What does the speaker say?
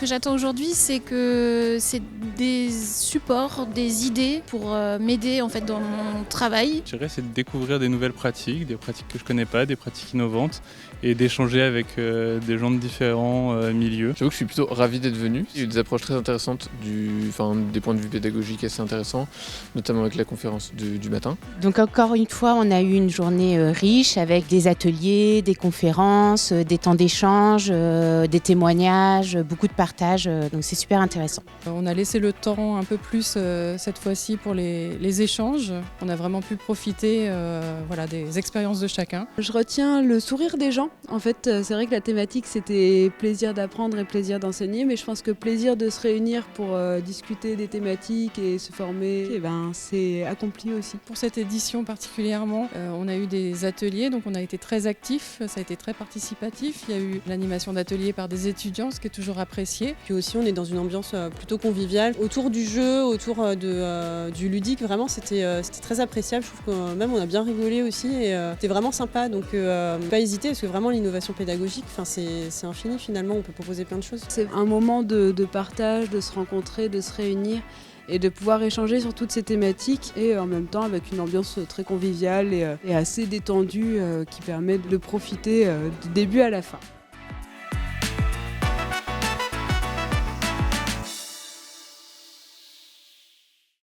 que j'attends aujourd'hui, c'est que c'est des supports, des idées pour m'aider en fait dans mon travail. Je dirais c'est de découvrir des nouvelles pratiques, des pratiques que je connais pas, des pratiques innovantes et d'échanger avec des gens de différents milieux. J'avoue que je suis plutôt ravi d'être venu. Il y a eu des approches très intéressantes, des points de vue pédagogiques assez intéressants, notamment avec la conférence du matin. Donc encore une fois, on a eu une journée riche avec des ateliers, des conférences, des temps d'échange, des témoignages, beaucoup de partage. Donc c'est super intéressant. On a laissé le temps un peu plus cette fois-ci pour les échanges. On a vraiment pu profiter des expériences de chacun. Je retiens le sourire des gens. En fait, c'est vrai que la thématique c'était plaisir d'apprendre et plaisir d'enseigner, mais je pense que plaisir de se réunir pour discuter des thématiques et se former, c'est accompli aussi. Pour cette édition particulièrement, on a eu des ateliers, donc on a été très actifs, ça a été très participatif. Il y a eu l'animation d'ateliers par des étudiants, ce qui est toujours apprécié. Puis aussi, on est dans une ambiance plutôt conviviale. Autour du jeu, autour du ludique, vraiment, c'était très appréciable. Je trouve que même on a bien rigolé aussi et c'était vraiment sympa. Donc, pas hésiter parce que vraiment l'innovation pédagogique, c'est infini finalement. On peut proposer plein de choses. C'est un moment de partage, de se rencontrer, de se réunir et de pouvoir échanger sur toutes ces thématiques et en même temps avec une ambiance très conviviale et assez détendue qui permet de profiter du début à la fin.